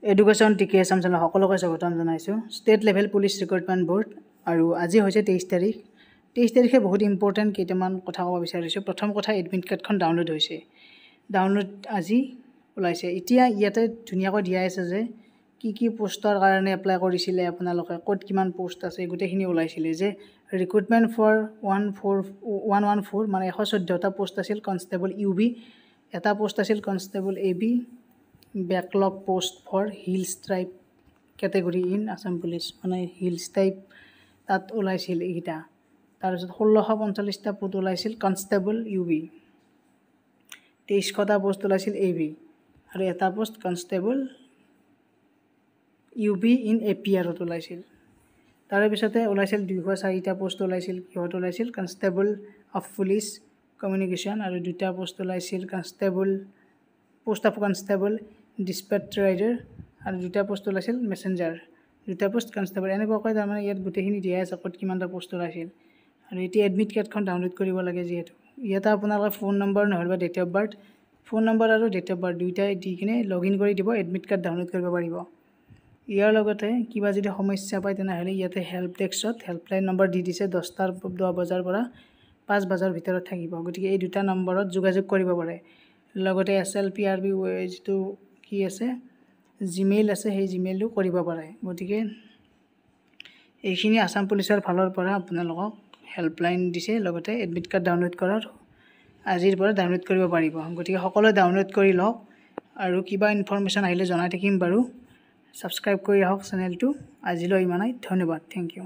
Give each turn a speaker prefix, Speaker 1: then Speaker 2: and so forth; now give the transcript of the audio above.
Speaker 1: Education টিকে Assam channel সকলোকে স্বাগতম জনাইছোঁ। State level police recruitment board আৰু আজি হৈছে 23 তাৰিখ। 23 তাৰিখে বহুত ইম্পৰ্টেণ্ট কেইটামান কথা ক'ব বিচাৰিছোঁ। প্ৰথম কথা, এডমিট কাৰ্ডখন ডাউনলোড হৈছে। ডাউনলোড আজি ওলাইছে। এতিয়া ইয়াতে ধুনীয়াকৈ দিয়া আছে যে কি পোষ্টৰ কাৰণে এপ্লাই কৰিছিলে আপোনালোকে, ক'ত কিমান পোষ্ট আছে, গোটেইখিনি ওলাইছিলে যে ৰিক্ৰুটমেণ্ট ফৰ 114 মানে 114টা পোষ্ট আছিল কনষ্টেবল UB, এটা পোষ্ট আছিল constable AB, backlog post for hills tribe category in Assam police, মানে হিলছ টাইপ তাত ওলাইছিল এইকেইটা। তাৰপিছত 1645টা পোষ্ট ওলাইছিল কনষ্টেবল UB, 2300টা পোষ্ট ওলাইছিল AB আৰু এটা পোষ্ট কনষ্টেবল UB ইন APRত ওলাইছিল। তাৰপিছতে ওলাইছিল 204টা পোষ্ট ওলাইছিল, কিহত ওলাইছিল কনষ্টেবল অফ পুলিচ কমিউনিকেশ্যন, আৰু 2টা পোষ্ট ওলাইছিল পোষ্ট অফ কনষ্টেবল ডিছপেচ ৰাইডাৰ, আৰু 2টা পোষ্ট ওলাইছিল মেছেঞ্জাৰ, 2টা পোষ্ট কনষ্টেবল। এনেকুৱাকৈ তাৰমানে ইয়াত গোটেইখিনি দিয়া আছে ক'ত কিমানটা পোষ্ট ওলাইছিল। আৰু এতিয়া এডমিট কাৰ্ডখন ডাউনলোড কৰিব লাগে যিহেতু ইয়াতে আপোনালোকে ফোন নম্বৰ নহ'লে বা date of birth, phone number আৰু ডেট অফ বাৰ্থ দুয়োটাই দি কিনে লগ ইন কৰি দিব, এডমিট কাৰ্ড ডাউনলোড কৰিব পাৰিব। ইয়াৰ লগতে কিবা যদি সমস্যা পায় তেনেহ'লে ইয়াতে হেল্প ডেস্কত হেল্পলাইন নম্বৰ দি দিছে, 10 বজাৰ পৰা 5 বজাৰ ভিতৰত থাকিব। গতিকে এই দুটা নম্বৰত যোগাযোগ কৰিব পাৰে। লগতে SLPRB যিটো কি আছে জিমেইল আছে, সেই জিমেইলো কৰিব পাৰে। গতিকে এইখিনি আছাম পুলিচৰ ফালৰ পৰা আপোনালোকক হেল্পলাইন দিছে, লগতে এডমিট কাৰ্ড ডাউনলোড কৰাৰ আজিৰ পৰা ডাউনলোড কৰিব পাৰিব। গতিকে সকলোৱে ডাউনলোড কৰি লওক, আৰু কিবা ইনফৰমেশ্যন আহিলে জনাই থাকিম বাৰু। ছাবস্ক্ৰাইব কৰি ৰাখক চেনেলটো। আজিলৈ ইমানেই, ধন্যবাদ, থেংক ইউ।